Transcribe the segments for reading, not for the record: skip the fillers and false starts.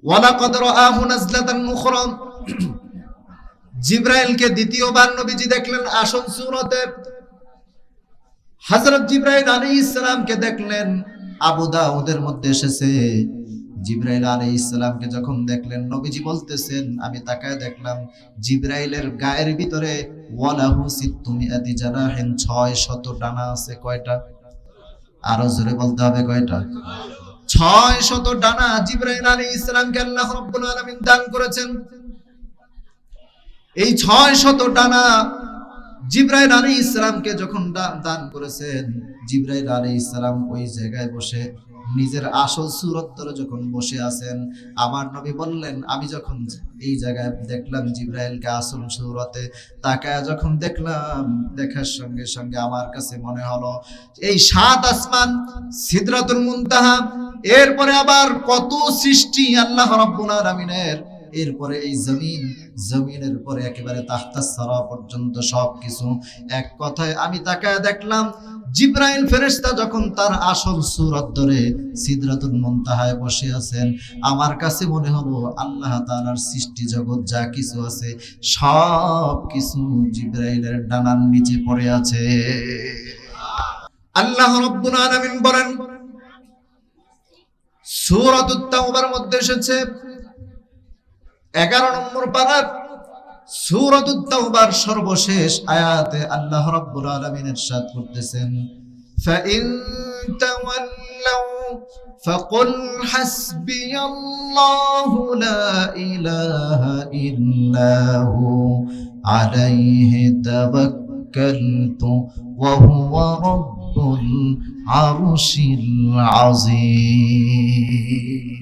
ওয়ালাকাদ রাআহু নাজলাতান উখরা, জিবরাইলকে দ্বিতীয়বার নবীজি দেখলেন আসল সূরতে। হযরত জিবরাইল আলাইহিস সালামকে দেখলেন, আবু দাউদের মধ্যে এসেছে। জিবরাইল আলাইহিস সালামকে যখন দেখলেন, নবীজি বলতেছেন, আমি তাকায় দেখলাম জিবরাইলের গায়ের ভিতরে ওয়ালাহু সিত্তুমিআতি জানাহিন, 600 ডানা আছে। কয়টা? আরো জোরে বলতে হবে, কয়টা? 600 ডানা জিবরাইল আলাইহিস সালামকে আল্লাহ রাব্বুল আলামিন দান করেছেন। এই 600 ডানা জিবরাইল আলাইহিস সালামকে যখন দান করেছেন, জিবরাইল আলাইহিস সালাম ওই জায়গায় বসে নিজের আসল সূরত ধরে যখন বসে আছেন, আমার নবী বললেন, আমি যখন এই জায়গায় দেখলাম জিবরাইলকে আসল সূরতে, তাকায় যখন দেখলাম, দেখার সঙ্গে সঙ্গে আমার কাছে মনে হলো এই 7 আসমান, সিদরাতুল মুনতাহা, এরপরে আবার কত সৃষ্টি আল্লাহ রাব্বুল আলামিনের, এরপরে এই জমিনের পরে একেবারে তাহতাস সারা পর্যন্ত সবকিছু। এক কথায় আমি তাকায় দেখলাম জিবরাইল ফেরেশতা যখন তার আসল সূরত ধরে সিদরাতুল মুনতাহায় বসে আছেন, আমার কাছে মনে হলো আল্লাহ তাআলার সৃষ্টি জগৎ যা কিছু আছে সব কিছু জিবরাইলের ডানার নিচে পড়ে আছে। আল্লাহ রাব্বুল আলামিন বলেন, সূরাতুত তাওবার মধ্যে এসেছে 11 নম্বর পারার সূরাতুত তাওবার সর্বশেষ আয়াতে আল্লাহ রাব্বুল আলামিন ইরশাদ করতেছেন, ফাইন তাওয়াল্লাউ ফাকুল হাসবিয়াল্লাহু লা ইলাহা ইল্লাহু আলাইহি তাওয়াক্কালতু ওয়া হুয়া রাব্বুল আরশিল আযীম।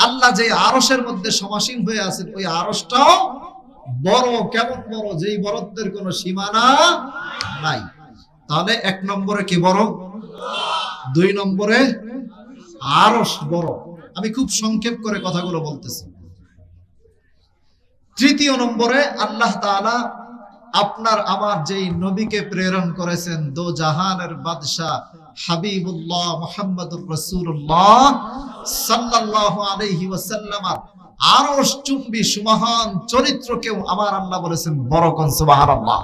আল্লাহ যে আরশের মধ্যে সমাসীন হয়ে আছেন, ওই আরশটাও বড়। কেমন বড়? যেই বড়ত্বের কোনো সীমানা নাই। তাহলে 1 নম্বরে কি বড়? 2 নম্বরে আরশ বড়। আমি খুব সংক্ষেপ করে কথাগুলো বলতেছি। 3য় নম্বরে আল্লাহ তাআলা আপনার আমার যেই নবীকে প্রেরণ করেছেন, দো জাহানের বাদশা হাবিবুল্লাহ মুহাম্মদুর রাসূলুল্লাহ সাল্লাল্লাহু আলাইহি ওয়াসাল্লাম, আরশ চুম্বী সুমহান চরিত্রকেও আমার আল্লাহ বলেছেন বড়। কোন সুবহানাল্লাহ।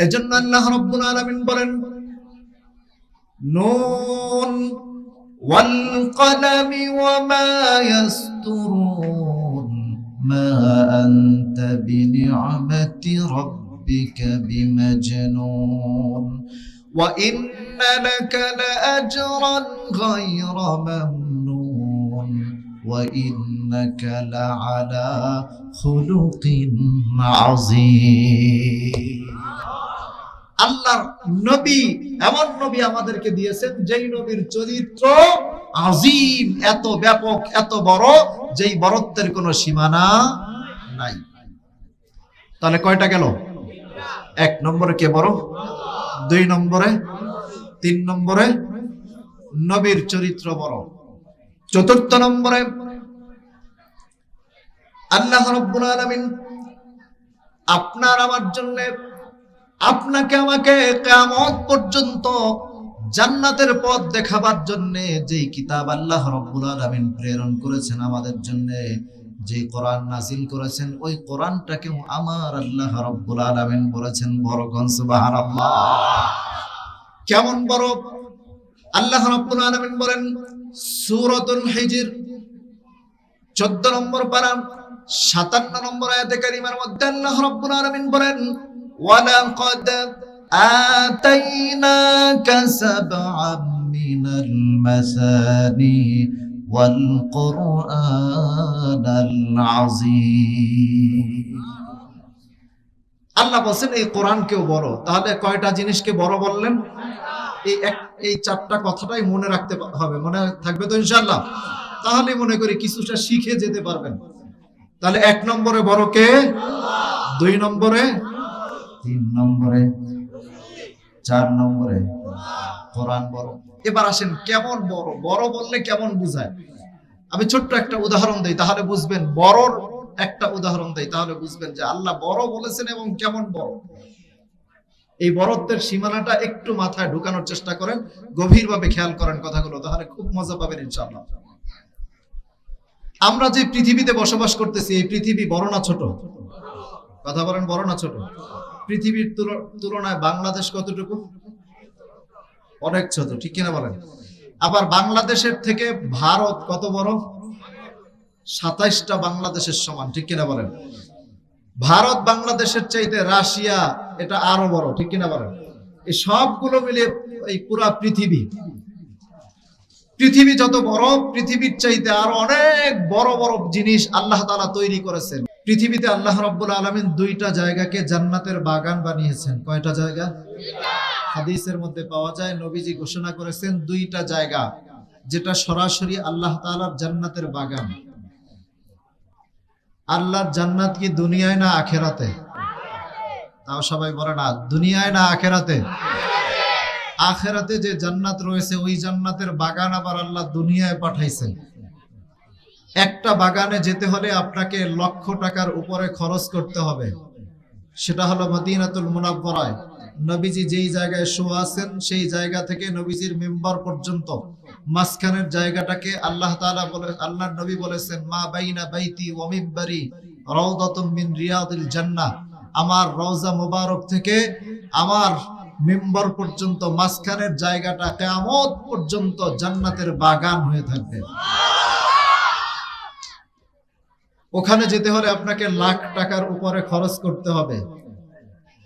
এজন্য আল্লাহ রাব্বুল আলামিন বলেন, নুন ওয়াল কলামি ওয়া মা ইয়াসতুরুন মা আনতা বিনি'মাতি রাব্বিকা বিমাজনুন ওয়া ইন্না লাকা লাআজরান গায়রা মামনুন ওয়া ইন্নাকা লাআলা খুলুকিন আযীম। আল্লাহর নবী, এমন নবী আমাদেরকে দিয়েছেন যেই নবীর চরিত্র আযীম, এত ব্যাপক, এত বড়, যেই বড়ত্বের কোনো সীমানা নাই। তাহলে কয়টা গেল? 1 নম্বরে কে বড়, 2 নম্বরে, 3 নম্বরে নবীর চরিত্র বড়, 4র্থ নম্বরে আল্লাহ রাব্বুল আলামিন আপনার আমার জন্য, আপনাকে আমাকে কিয়ামত পর্যন্ত জান্নাতের পথ দেখাবার জন্য যেই কিতাব আল্লাহ রাব্বুল আলামিন প্রেরণ করেছেন আমাদের জন্য, যে কোরআন নাযিল করেছেন, ওই কোরআনটাকেও আমার আল্লাহ রাব্বুল আলামিন বলেছেন বড়। কোন সুবহানাল্লাহ। কেমন বড়? আল্লাহ রাব্বুল আলামিন বলেন সূরাতুল হিজর 14 নম্বর পারা 57 নম্বর আয়াতে কারিমার মধ্যে আল্লাহ রাব্বুল আলামিন বলেন, ওয়ালাকাদ আতাইনাকা সাবআম মিনাল মাসানি ওয়াল কুরআনাল আযীম। আল্লাহ বলেন এই কোরআনকেও বড়। তাহলে কয়টা জিনিসকে বড় বললেন? এই 4টা কথাটাই মনে রাখতে হবে। মনে থাকবে তো ইনশাআল্লাহ? তাহলে মনে করি কিছুটা শিখে যেতে পারবেন। তাহলে 1 নম্বরে বড় কে? 2 নম্বরে, 3 নম্বরে, 4 নম্বরে কোরআন বড়। এবার আসেন কেমন বড়? বড় বললে কেমন বুঝায়? আমি ছোট্ট একটা উদাহরণ দেই, তাহলে বুঝবেন। বড়র একটা উদাহরণ দেই, তাহলে বুঝবেন যে আল্লাহ বড় বলেছেন এবং কেমন বড়। এই বড়ত্বের সীমানাটা একটু মাথায় ঢুকানোর চেষ্টা করেন, গভীরভাবে খেয়াল করেন কথাগুলো, তাহলে খুব মজা পাবেন ইনশাআল্লাহ। আমরা যে পৃথিবীতে বসবাস করতেছি, এই পৃথিবী বড় না ছোট? কথা বলেন, বড় না ছোট? পৃথিবীর তুলনায় বাংলাদেশ কতটুকু? অনেক ছোট, ঠিক কিনা বলেন? আবার বাংলাদেশের থেকে ভারত কত বড়? 27টা বাংলাদেশের সমান, ঠিক কিনা বলেন? ভারত বাংলাদেশের চাইতে রাশিয়া এটা আরো বড়, ঠিক কিনা বলেন? এই সবগুলো মিলে এই পুরা পৃথিবী যত বড়, পৃথিবীর চাইতে আরো অনেক বড় বড় জিনিস আল্লাহ তাআলা তৈরি করেছেন। পৃথিবীতে আল্লাহ রাব্বুল আলামিন 2টা জায়গাকে জান্নাতের বাগান বানিয়েছেন। কয়টা জায়গা? হাদিসের মধ্যে পাওয়া যায়, নবীজি ঘোষণা করেছেন 2টা জায়গা যেটা সরাসরি আল্লাহ তাআলার জান্নাতের বাগান। আল্লাহর জান্নাত কি দুনিয়ায় না আখেরাতে? তাও সবাই বলে না, দুনিয়ায় না আখেরাতে? আখেরাতে যে জান্নাত রয়েছে, ওই জান্নাতের বাগান আবার আল্লাহ দুনিয়ায় পাঠাইছেন। একটা বাগানে যেতে হলে আপনাকে লক্ষ টাকার উপরে খরচ করতে হবে। সেটা হলো মদিনাতুল মুনাওয়ারায় নবীজি যেই জায়গায় শোয়া আছেন, সেই জায়গা থেকে নবীজির মিম্বার পর্যন্ত মাঝখানের জায়গাটাকে আল্লাহ তাআলা বলে, আল্লাহর নবী বলেছেন, মা বাইনা বাইতি ওয়া মিম্বারি রাউদাতুম মিন রিয়াদিল জান্নাহ। আমার রওজা মুবারক থেকে আমার মিম্বার পর্যন্ত মাঝখানের জায়গাটা কিয়ামত পর্যন্ত জান্নাতের বাগান হয়ে থাকবে। ওখানে যেতে হলে আপনাকে লাখ টাকার উপরে খরচ করতে হবে।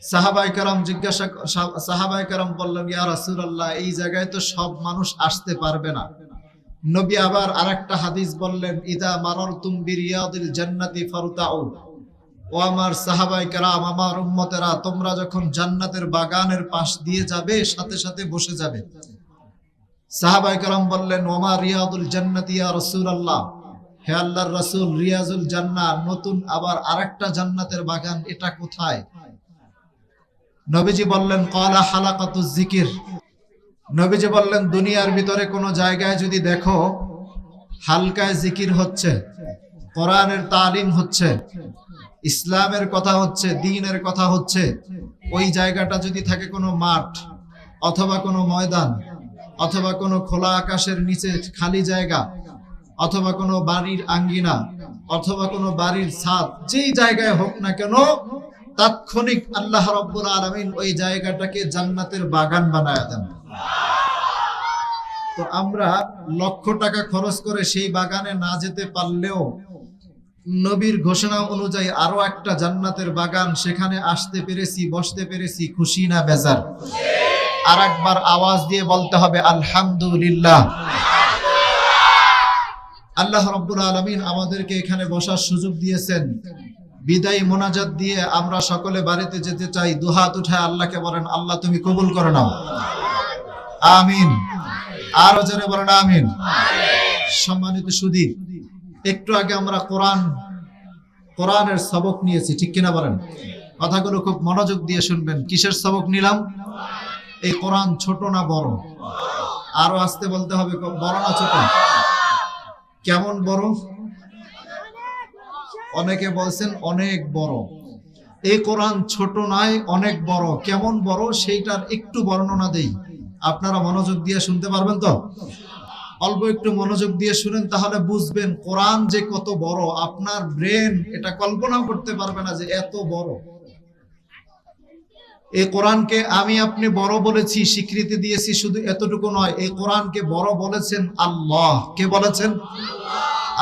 সাহাবায়ে কেরাম বললেন, ইয়া রাসূলুল্লাহ, এই জায়গায় তো সব মানুষ আসতে পারবে না। নবী আবার আরেকটা হাদিস বললেন, ইদা মারারতুম বিরিয়াদিল জান্নাতি ফারতাউ। ও আমার সাহাবায়ে কেরাম, আমার উম্মতেরা, তোমরা যখন জান্নাতের বাগানের পাশ দিয়ে যাবে, সাথে সাথে বসে যাবে। সাহাবায়ে কেরাম বললেন, ওমা রিয়াদুল জান্নাতি ইয়া রাসূলুল্লাহ, হে আল্লাহর রাসূল, রিয়াজুল জান্নাহ, নতুন আবার আরেকটা জান্নাতের বাগান, এটা কোথায়? নবীজি বললেন, ক্বালা হালাকাতুজ যিকির। নবীজি বললেন, দুনিয়ার ভিতরে কোন জায়গায় যদি দেখো হালকায় জিকির হচ্ছে, কোরআনের তালিম হচ্ছে, ইসলামের কথা হচ্ছে, দ্বীনের কথা হচ্ছে, ওই জায়গাটা যদি থাকে কোনো মাঠ অথবা কোনো ময়দান অথবা কোনো খোলা আকাশের নিচে খালি জায়গা অথবা কোনো বাড়ির আঙ্গিনা অথবা কোনো বাড়ির ছাদ, যেই জায়গায় হোক না কেন, তাৎক্ষণিক আল্লাহ রাব্বুল আলামিন ওই জায়গাটাকে জান্নাতের বাগান বানায় দেন। তো আমরা লক্ষ টাকা খরচ করে সেই বাগানে না যেতে পারলেও নবীর ঘোষণা অনুযায়ী আরো একটা জান্নাতের বাগান, সেখানে আসতে পেরেছি, বসতে পেরেছি, খুশি না বেজার? আর একবার আওয়াজ দিয়ে বলতে হবে আলহামদুলিল্লাহ। আল্লাহ রাব্বুল আলামিন আমাদেরকে এখানে বসার সুযোগ দিয়েছেন। বিদায়ী মোনাজাত দিয়ে আমরা সকলে বাড়িতে যেতে চাই। দুহাত উঠায় আল্লাহকে বলেন, আল্লাহ তুমি কবুল করে নাও, আমিন। আরো জোরে বলেন আমিন। সম্মানিত সুধী, একটু আগে আমরা কোরআনের সবক নিয়েছি, ঠিক কিনা বলেন? কথাগুলো খুব মনোযোগ দিয়ে শুনবেন। কিসের সবক নিলাম? এই কোরআন ছোট না বড়? আরো আস্তে বলতে হবে, বড় না ছোট? কেমন বড়? অনেকে বলছেন অনেক বড়। এই কোরআন ছোট নয়, অনেক বড়। কেমন বড় সেইটার একটু বর্ণনা দেই, আপনারা মনোযোগ দিয়ে শুনতে পারবেন তো? অল্প একটু মনোযোগ দিয়ে শুনেন, তাহলে বুঝবেন কোরআন যে কত বড়। আপনার ব্রেন এটা কল্পনাও করতে পারবে না যে এত বড়। এই কোরআনকে আমি আপনি বড় বলেছি, স্বীকৃতি দিয়েছি, শুধু এতটুকু নয়, এই কোরআনকে বড় বলেছেন আল্লাহ। কে বলেছেন?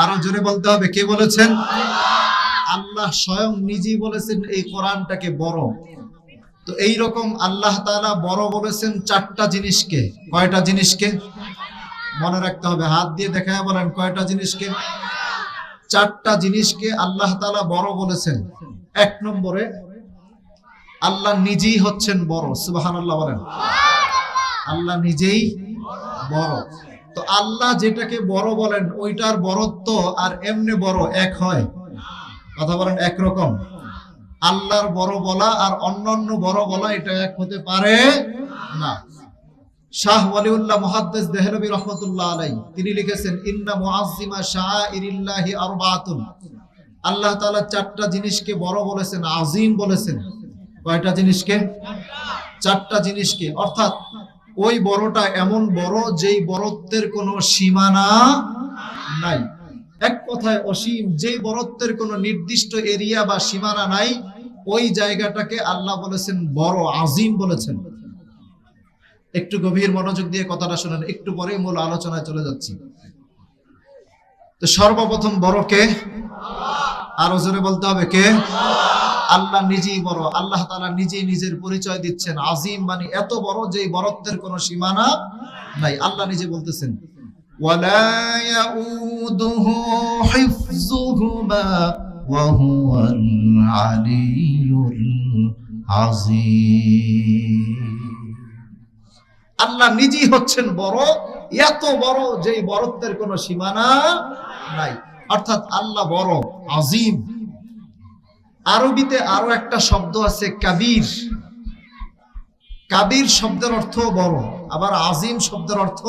আরো জোরে বলতে হবে, কে বলেছেন? আল্লাহ স্বয়ং নিজেই বলেছেন এই কোরআনটাকে বড়। তো এই রকম আল্লাহ তাআলা বড় বলেছেন 4টা জিনিসকে। কয়টা জিনিসকে? মনে রাখতে হবে, হাত দিয়ে দেখায় বলেন কয়টা জিনিসকে? 4টা জিনিসকে আল্লাহ তাআলা বড় বলেছেন। 1 নম্বরে আল্লাহ নিজেই হচ্ছেন বড়। সুবহানাল্লাহ বলেন। আল্লাহ নিজেই বড়। তো আল্লাহ যেটাকে বড় বলেন, ওইটার বড়ত্ব আর এমনি বড় এক হয়? কথা বলেন, একরকম? আল্লাহর বড় বলা আর অন্যান্য বড় বলা এটা এক হতে পারে না। শাহ ওয়ালিউল্লাহ মুহাদ্দিস দেহলভী রাহমাতুল্লাহ আলাইহি তিনি লিখেছেন, ইন্না মুআজ্জিমা শাআইরিল্লাহি আরবাআতুন। আল্লাহ তাআলা 4টা জিনিসকে বড় বলেছেন, আযীম বলেছেন। কয়টা জিনিসকে? 4টা জিনিসকে। অর্থাৎ ওই বড়টা এমন বড় যেই বড়ত্বের কোনো সীমানা নাই। এক কথায় অসীম, যেই বরত্বের কোনো নির্দিষ্ট এরিয়া বা সীমানা নাই, ওই জায়গাটাকে আল্লাহ বলেছেন বড়, আজিম বলেছেন। একটু গভীর মনোযোগ দিয়ে কথাটা শুনেন, একটু পরে মূল আলোচনায় চলে যাচ্ছি। তো সর্বপ্রথম বড় কে? আরো জোরে বলতে হবে কে? আল্লাহ নিজেই বড়। আল্লাহ তাআলা নিজেই নিজের পরিচয় দিচ্ছেন, আজিম মানে এত বড় যেই বরত্বের কোনো সীমানা নাই। আল্লাহ নিজে বলতেছেন ওয়ালা ইয়াউদুহু হিফযুহুমা ওয়া হুয়াল আলিয়্যুল আযীম। আল্লাহ নিজেই হচ্ছেন বড়, এত বড় যেই বরত্বের কোনো সীমানা নাই। অর্থাৎ আল্লাহ বড়, আজিম। আরবিতে আরো একটা শব্দ আছে কাবীর। কাবীর শব্দের অর্থ বড়, আবার আজিম শব্দের অর্থ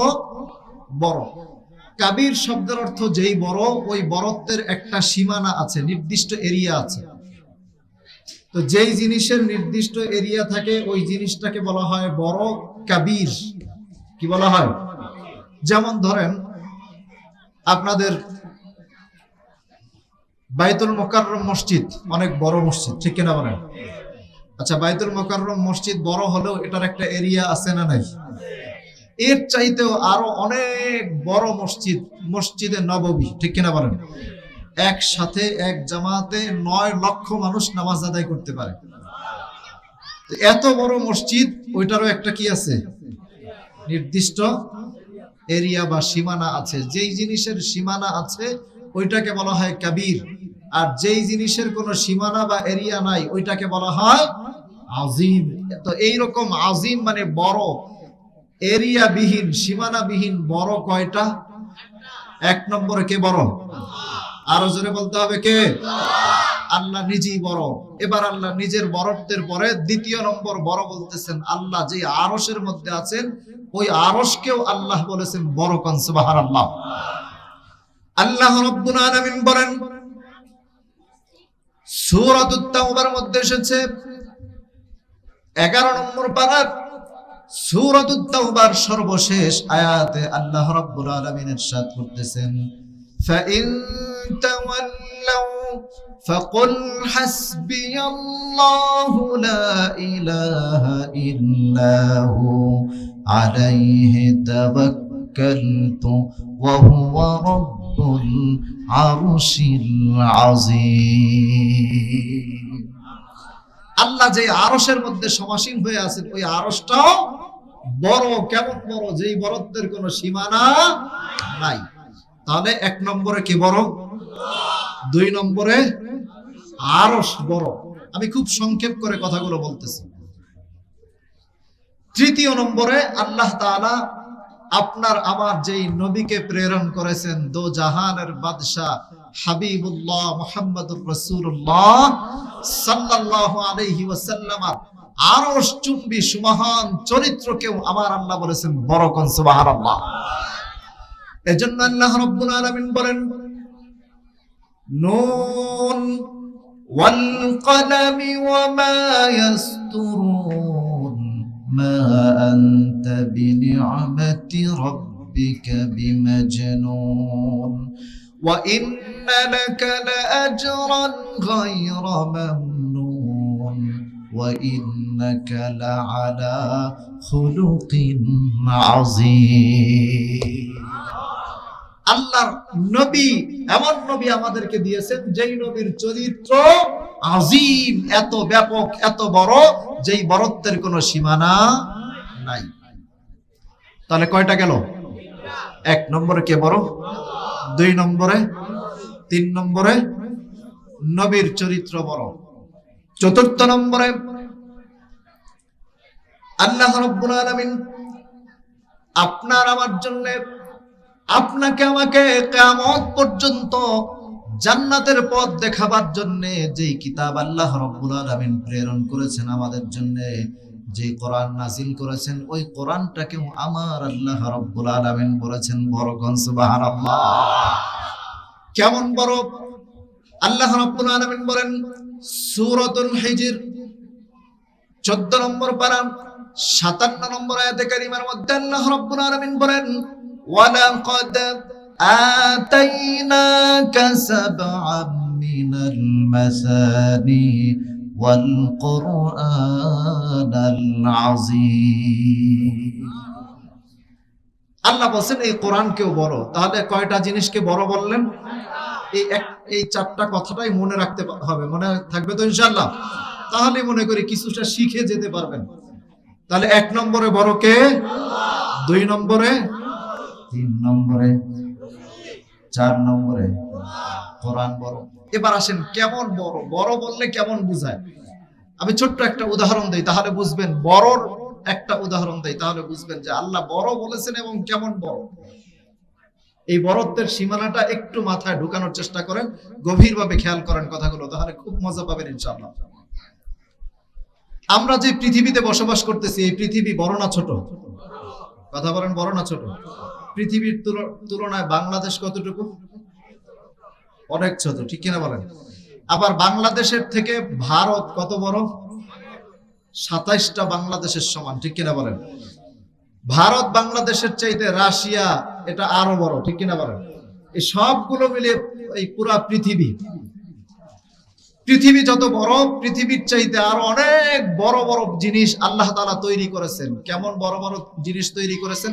বড়। কাবীর শব্দের অর্থ যেই বড়, ওই বরত্বের একটা সীমানা আছে, নির্দিষ্ট এরিয়া আছে। তো যেই জিনিসের নির্দিষ্ট এরিয়া থাকে ওই জিনিসটাকে বলা হয় বড়, কাবীর। কি বলা হয়? যেমন ধরেন আপনাদের বাইতুল মোকাররম মসজিদ অনেক বড় মসজিদ, ঠিক কিনা বলেন? আচ্ছা, বাইতুল মোকাররম মসজিদ বড় হলেও এটার একটা এরিয়া আছে না নাই? এর চাইতেও আরো অনেক বড় মসজিদ, মসজিদে নববী, ঠিক কিনা বলেন? একসাথে এক জামাতে 9 লক্ষ মানুষ নামাজ আদায় করতে পারে। এত বড় মসজিদ, ওইটারও একটা কি আছে? নির্দিষ্ট এরিয়া বা সীমানা আছে। যেই জিনিসের সীমানা আছে ওইটাকে বলা হয় কাবীর, আর যেই জিনিসের কোনো সীমানা বা এরিয়া নাই ওইটাকে বলা হয় আজিম। তো এইরকম আজিম মানে বড়, এরিয়া বিহীন, সীমানা বিহীন বড় কয়টা? 1 নম্বরে কে বড়? আরো জোরে বলতে হবে কে? আল্লাহ নিজেই বড়। এবার আল্লাহ নিজের বরত্বের পরে দ্বিতীয় নম্বর বড় বলতেছেন আল্লাহ যে আরশের মধ্যে আছেন, ওই আরশকেও আল্লাহ বলেছেন বড়। কোন সুবহানাল্লাহ। আল্লাহ রাব্বুল আলামিন বলেন, সূরাতুত তাওবার মধ্যে এসেছে 11 নম্বর পারা, সূরাতুত তাওবার সর্বশেষ আয়াতে আল্লাহ রাব্বুল আলামিন ইরশাদ করতেছেন, فإن تولوا فقل حسبي الله لا إله إلا هو عليه توكلت وهو رب العرش العظيم। আল্লাহ যে আরশের মধ্যে সমাসীন হয়ে আছেন ওই আরশটাও বড়। কেমন বড়? যেই বরত্বের কোনো সীমানা নাই। তাহলে 1 নম্বরে কি বড়? 2 নম্বরে আরশ বড়। আমি খুব সংক্ষেপ করে কথাগুলো বলতেছি। তৃতীয় নম্বরে আল্লাহ তাআলা আপনার আমার যেই নবীকে প্রেরণ করেছেন, দো জাহানের বাদশা হাবিবুল্লাহ মুহাম্মদুর রাসূলুল্লাহ সাল্লাল্লাহু আলাইহি ওয়াসাল্লাম, আরশ চুম্বী সুমহান চরিত্রকেও আমার আল্লাহ বলেছেন বড়। কোন সুবহানাল্লাহ। এজন্য আল্লাহ রাব্বুল আলামিন বলেন, নুন ওয়াল কলামি ওয়া মা ইয়াসতুরুন মা আনতা বিনি'মাতি রাব্বিকা বিমাজনুন ওয়া ইন্না লাকা লাআজরান গায়রা মামনুন ওয়া ইন্নাকা লাআলা খুলুকিন আযীম। আল্লাহর নবী, এমন নবী আমাদেরকে দিয়েছেন যেই নবীর চরিত্র আজিম, এত ব্যাপক, এত বড়, যেই বরত্বের কোনো সীমানা নাই। তাহলে কয়টা গেল? 1 নম্বরে কে বড়, 2 নম্বরে, 3 নম্বরে নবীর চরিত্র বড়, 4 নম্বরে আল্লাহ রাব্বুল আলামিন আপনার আমার জন্য, আপনাকে আমাকে কিয়ামত পর্যন্ত জান্নাতের পথ দেখাবার জন্য যেই কিতাব আল্লাহ রাব্বুল আলামিন প্রেরণ করেছেন আমাদের জন্য, যে কোরআন নাজিল করেছেন, ওই কোরআনটাকেও আমার আল্লাহ রাব্বুল আলামিন বলেছেন বড়। কোন সুবহানাল্লাহ। কেমন বড়? আল্লাহ রাব্বুল আলামিন বলেন সূরাতুল হিজর 14 নম্বর পারা 57 নম্বর আয়াতে কারিমার মধ্যে আল্লাহ রাব্বুল আলামিন বলেন, ওয়ালাকাদ আতাইনাকা সাবআম মিনাল মাসানি ওয়াল কুরআনাল আযীম। আল্লাহ বলেন এই কোরআনকেও বড়। তাহলে কয়টা জিনিসকে বড় বললেন? এই চারটা কথাটাই মনে রাখতে হবে। মনে থাকবে তো ইনশাআল্লাহ? তাহলে মনে করি কিছুটা শিখে যেতে পারবেন। তাহলে 1 নম্বরে বড় কে? 2 নম্বরে, 3 নম্বরে, 4 নম্বরে কোরআন বড়। এবার আসেন কেমন বড়? বড় বললে কেমন বোঝায়? আমি ছোট্ট একটা উদাহরণ দেই, তাহলে বুঝবেন। বড়র একটা উদাহরণ দেই, তাহলে বুঝবেন যে আল্লাহ বড় বলেছেন এবং কেমন বড়। এই বড়ত্বের সীমানাটা একটু মাথায় ঢুকানোর চেষ্টা করেন, গভীরভাবে খেয়াল করেন কথাগুলো, তাহলে খুব মজা পাবেন ইনশাআল্লাহ। আমরা যে পৃথিবীতে বসবাস করতেছি, এই পৃথিবী বড় না ছোট? কথা বলেন, বড় না ছোট? পৃথিবীর তুলনায় বাংলাদেশ কতটুকু? অনেক ছোট, ঠিক কিনা বলেন? আবার বাংলাদেশের থেকে ভারত কত বড়? 27টা বাংলাদেশের সমান, ঠিক কিনা বলেন? ভারত বাংলাদেশের চাইতে রাশিয়া এটা আরো বড়, ঠিক কিনা বলেন? এই সবগুলো মিলে এই পুরা পৃথিবী যত বড়, পৃথিবীর চাইতে আরো অনেক বড় বড় জিনিস আল্লাহ তাআলা তৈরি করেছেন। কেমন বড় বড় জিনিস তৈরি করেছেন?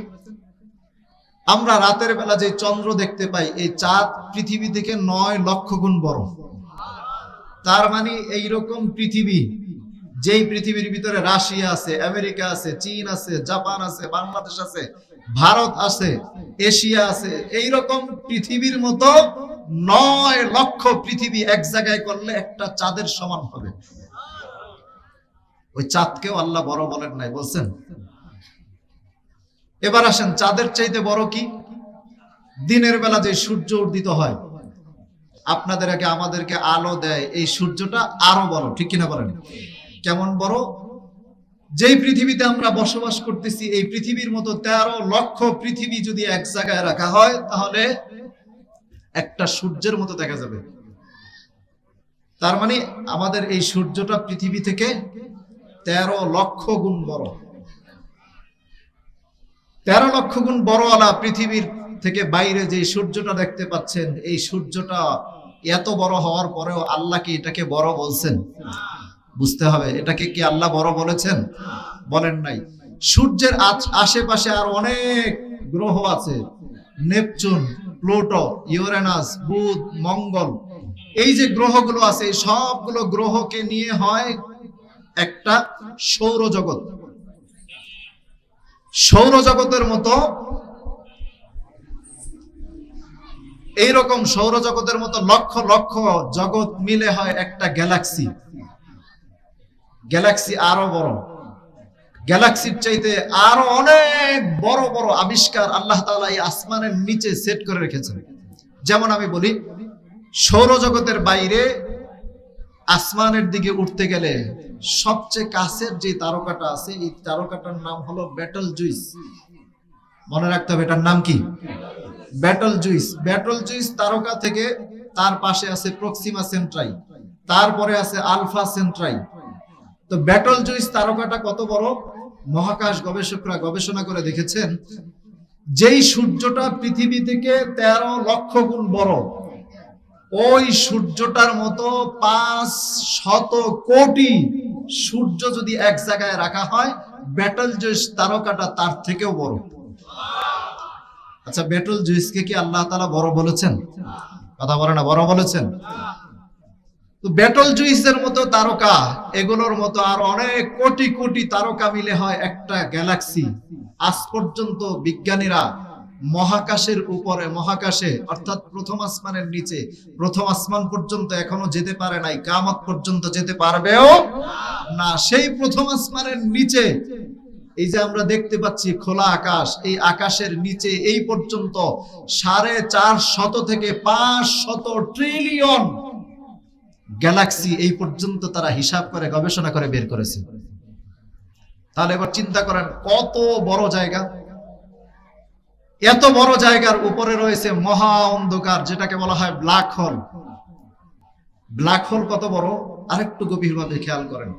আমরা রাতের বেলা যে চন্দ্র দেখতে পাই, এই চাঁদ পৃথিবী থেকে 9 লক্ষ গুণ বড়। তার মানে এইরকম পৃথিবী, যেই পৃথিবীর ভিতরে রাশিয়া আছে, আমেরিকা আছে, চীন আছে, জাপান আছে, বাংলাদেশ আছে, ভারত আছে, এশিয়া আছে, এইরকম পৃথিবীর মতো 9 লক্ষ পৃথিবী এক জায়গায় করলে একটা চাঁদের সমান হবে। ওই চাঁদকেও আল্লাহ বড় বলেন নাই, বলছেন? এবার আসেন, চাঁদের চাইতে বড় কি? দিনের বেলা যে সূর্য উদিত হয়, আপনাদের আগে আমাদেরকে আলো দেয়, এই সূর্যটা আরো বড়, ঠিক কিনা বলেন? কেমন বড়? যেই পৃথিবীতে আমরা বসবাস করতেছি, এই পৃথিবীর মতো 13 লক্ষ পৃথিবী যদি এক জায়গায় রাখা হয়, তাহলে একটা সূর্যের মতো দেখা যাবে। তার মানে আমাদের এই সূর্যটা পৃথিবী থেকে 13 লক্ষ গুণ বড়। 13 লক্ষ গুণ বড়ওয়ালা পৃথিবীর থেকে বাইরে যে সূর্যটা দেখতে পাচ্ছেন, এই সূর্যটা এত বড় হওয়ার পরেও আল্লাহ কি এটাকে বড় বলছেন? বুঝতে হবে, এটাকে কি আল্লাহ বড় বলেছেন? বলেন নাই। সূর্যের আশেপাশে আর অনেক গ্রহ আছে, নেপচুন, প্লুটো, ইউরেনাস, বুধ, মঙ্গল, এই যে গ্রহগুলো আছে, এই সবগুলো গ্রহকে নিয়ে হয় একটা সৌরজগৎ। সৌরজগতের মতো এইরকম সৌরজগতের মতো লক্ষ লক্ষ জগৎ মিলে হয় একটা গ্যালাক্সি। গ্যালাক্সি আরো বড়, গ্যালাক্সির চাইতে আরো অনেক বড় বড় আবিষ্কার আল্লাহ তাআলা এই আসমানের নিচে সেট করে রেখেছেন। যেমন আমি বলি, সৌরজগতের বাইরে আসমানের দিকে উঠতে গেলে সবচেয়ে কাছের যে তারকাটা আছে, এই তারকাটার নাম হলো ব্যাটল জুইস। মনে রাখতে হবে, এটার নাম কি? Battle juice. ব্যাটল জুইস তারকা থেকে তার পাশে আছে প্রক্সিমা সেন্ট্রাই, তারপরে আছে আলফা সেন্ট্রাই। তো ব্যাটল জুইস তারকাটা কত বড়? মহাকাশ গবেষকরা গবেষণা করে দেখেছেন, যেই সূর্যটা পৃথিবী থেকে 13 লক্ষ গুণ বড়, ওই সূর্যটার মতো 500 কোটি সূর্য যদি এক জায়গায় রাখা হয়, ব্যাটল জুইস তারকাটা তার থেকেও বড়। আচ্ছা, ব্যাটল জুইসকে কি আল্লাহ তাআলা বড় বলেছেন? কথা বলে না, বড় বলেছেন? তো ব্যাটল জুইসের মতো তারকা, এগুলোর মতো আর অনেক কোটি কোটি তারকা মিলে হয় একটা গ্যালাক্সি। আজ পর্যন্ত বিজ্ঞানীরা মহাকাশের উপরে, মহাকাশে অর্থাৎ প্রথম আসমানের নিচে, প্রথম আসমান পর্যন্ত এখনো যেতে পারে নাই, কিয়ামত পর্যন্ত যেতে পারবেও না। সেই প্রথম আসমানের নিচে এই যে আমরা দেখতে পাচ্ছি খোলা আকাশ, এই আকাশের নিচে এই পর্যন্ত 450 থেকে 500 ট্রিলিয়ন গ্যালাক্সি এই পর্যন্ত তারা হিসাব করে গবেষণা করে বের করেছে। তাহলে এবার চিন্তা করেন কত বড় জায়গা। এত বড় জায়গার উপরে রয়েছে মহা অন্ধকার, যেটাকে বলা হয় ব্ল্যাক হোল। ব্ল্যাক হোল কত বড়? আরেকটু গভীরভাবে খেয়াল করেন।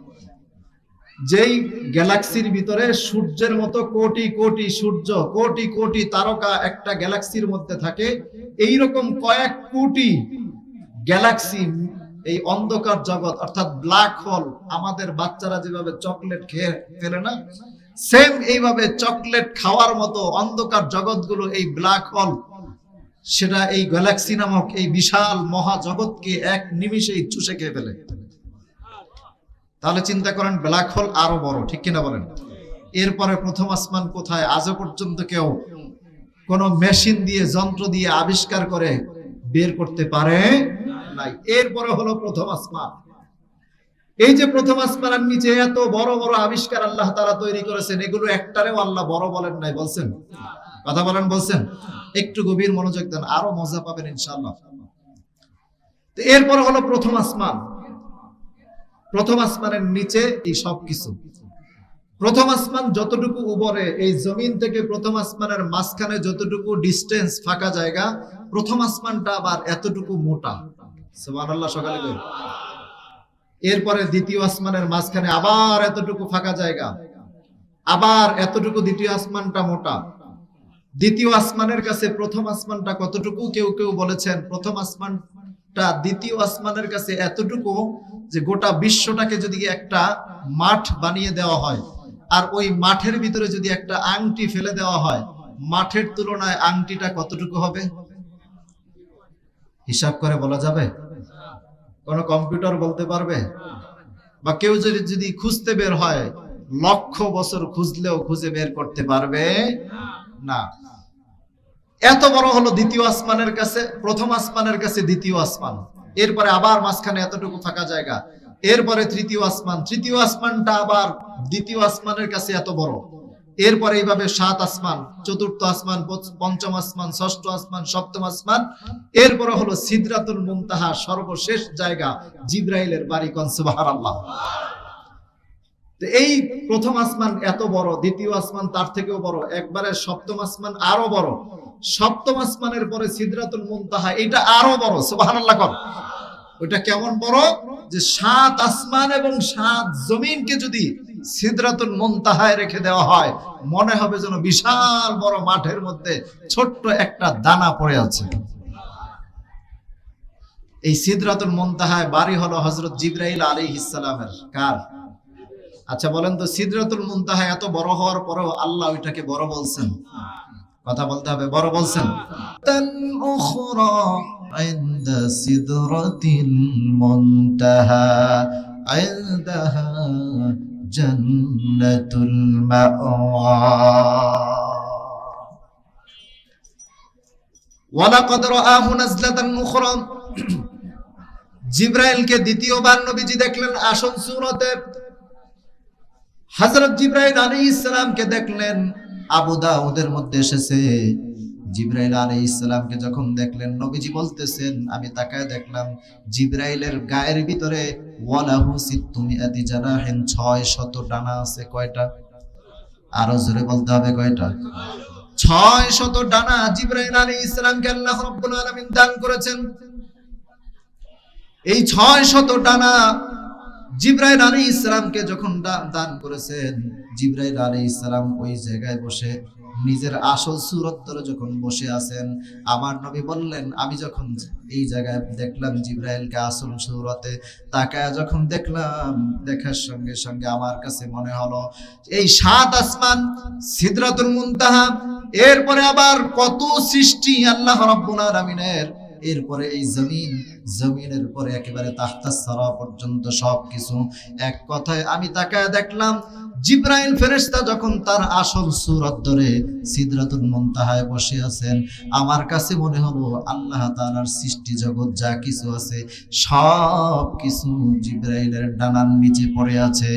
যেই গ্যালাক্সির ভিতরে সূর্যের মতো কোটি কোটি সূর্য, কোটি কোটি তারকা একটা গ্যালাক্সির মধ্যে থাকে, এই রকম কয়েক কোটি গ্যালাক্সি এই অন্ধকার জগৎ অর্থাৎ ব্ল্যাক হোল, আমাদের বাচ্চারা যেভাবে চকলেট খেয়ে ফেলে না, সেম এইভাবে চকলেট খাওয়ার মতো অন্ধকার জগৎগুলো এই ব্ল্যাক হোল, সেটা এই গ্যালাক্সি নামক এই বিশাল মহাজগৎকে এক নিমিষেই চুষে খেয়ে ফেলে। তাহলে চিন্তা করেন ব্ল্যাক হোল আরো বড়, ঠিক কিনা বলেন? এরপরে প্রথম আসমান কোথায়? আজও পর্যন্ত কেউ কোন মেশিন দিয়ে, যন্ত্র দিয়ে আবিষ্কার করে বের করতে পারে নাই। এরপরে হলো প্রথম আসমান। এই যে প্রথম আসমানের নিচে এত বড় বড় আবিষ্কার আল্লাহ তাআলা তৈরি করেছেন, এগুলো একটারেও আল্লাহ বড় বলেন নাই, বলছেন? কথা বলেন, বলছেন? একটু গভীর মনোযোগ দেন, আরো মজা পাবেন ইনশাআল্লাহ। তো এরপরে হলো প্রথম আসমান। প্রথম আসমানের নিচে এই সব কিছু। প্রথম আসমান যতটুকু উপরে, এই জমিন থেকে প্রথম আসমানের মাঝখানে যতটুকু ডিস্টেন্স, ফাঁকা জায়গা, প্রথম আসমানটা আবার এতটুকু মোটা। সুবহানাল্লাহ, সকালে কই। এরপরে দ্বিতীয় আসমানের মাঝখানে আবার এতটুকু ফাঁকা জায়গা, আবার এতটুকু দ্বিতীয় আসমানটা মোটা। দ্বিতীয় আসমানের কাছে প্রথম আসমানটা কতটুকু? কেউ কেউ বলেছেন প্রথম আসমানটা দ্বিতীয় আসমানের কাছে এতটুকু যে গোটা বিশ্বটাকে যদি একটা মাঠ বানিয়ে দেওয়া হয়, আর ওই মাঠের ভিতরে যদি একটা আংটি ফেলে দেওয়া হয়, মাঠের তুলনায় আংটিটা কতটুকু হবে? হিসাব করে বলা যাবে? কোন কম্পিউটার বলতে পারবে? বা কেউ যদি খুঁজতে বের হয়, লক্ষ বছর খুঁজলেও খুঁজে বের করতে পারবে না। এত বড় হলো দ্বিতীয় আসমানের কাছে, প্রথম আসমানের কাছে দ্বিতীয় আসমান। এরপরে আবার মাঝখানে এতটুকু ফাঁকা জায়গা। এরপরে তৃতীয় আসমান, তৃতীয় আসমানটা আবার দ্বিতীয় আসমানের কাছে এত বড়। এরপরে এইভাবে সাত আসমান, চতুর্থ আসমান, পঞ্চম আসমান, ষষ্ঠ আসমান, সপ্তম আসমান। এরপরে হলো সিদরাতুল মুনতাহা, সর্বশেষ জায়গা, জিবরাইলের বাড়ি। কোন সুবহানাল্লাহ। এই প্রথম আসমান এত বড়, দ্বিতীয় আসমান তার থেকেও বড়, একবারে সপ্তম আসমান আরো বড়, সপ্তম আসমানের পরে সিদরাতুল মুনতাহা, এটা আরো বড়। সুবহানাল্লাহ। ওইটা কেমন বড়? যে সাত আসমান এবং সাত জমিনকে যদি সিদরাতুল মুনতাহায় রেখে দেওয়া হয়, মনে হবে যেন বিশাল বড় মাঠের মধ্যে ছোট্ট একটা দানা পড়ে আছে। এই সিদরাতুল মুনতাহায় বাড়ি হলো হযরত জিবরাইল আলাইহিস সালামের। কার? আচ্ছা বলেন তো, সিদরাতুল মুনতাহা এত বড় হওয়ার পরেও আল্লাহ ওইটাকে বড় বলছেন? কথা বলতে হবে, বড় বলছেন। তান উখরা ইনদা সিদরাতিল মুনতাহা ইনদাহা জান্নাতুল মাওয়া ওয়া লাকাদ রাআহু নাজলাতান উখরা। জিবরাইলকে দ্বিতীয়বার নবীজি দেখলেন আসল সূরতে। হযরত জিবরাইল আলাইহিস সালামকে দেখলেন, আবু দাউদের মধ্যে এসেছে। জিবরাইল আলাইহিস সালামকে যখন দেখলেন, নবীজি বলতেছেন, আমি তাকায় দেখলাম জিবরাইলের গায়ের ভিতরে ওয়ালাহু সিত্তুমিআতি জানাহিন, 600 ডানা আছে। কয়টা? আরো জোরে বলতে হবে, কয়টা? 600 ডানা জিবরাইল আলাইহিস সালামকে আল্লাহ রাব্বুল আলামিন দান করেছেন। এই 600 ডানা জিবরাইল আলাইহিস সালামকে যখন দান করেছেন, জিবরাইল আলাইহিস সালাম ওই জায়গায় বসে নিজের আসল সূরত ধরে যখন বসে আছেন, আমার নবী বললেন, আমি যখন এই জায়গায় দেখলাম জিবরাইলকে আসল সূরতে, তাকায় যখন দেখলাম, দেখার সঙ্গে সঙ্গে আমার কাছে মনে হলো এই সাত আসমান, সিদরাতুল মুনতাহা, এরপরে আবার কত সৃষ্টি আল্লাহ রাব্বুল আলামিনের, এরপরে এই জমিন, জমিনের পরে একেবারে তাহতাস সারা পর্যন্ত সবকিছু। এক কথায় আমি তাকায় দেখলাম জিবরাইল ফেরেশতা যখন তার আসল সূরত ধরে সিদরাতুল মুনতাহায় বসে আছেন, আমার কাছে মনে হলো আল্লাহ তাআলার সৃষ্টি জগৎ যা কিছু আছে সব কিছু জিবরাইলের ডানার নিচে পড়ে আছে।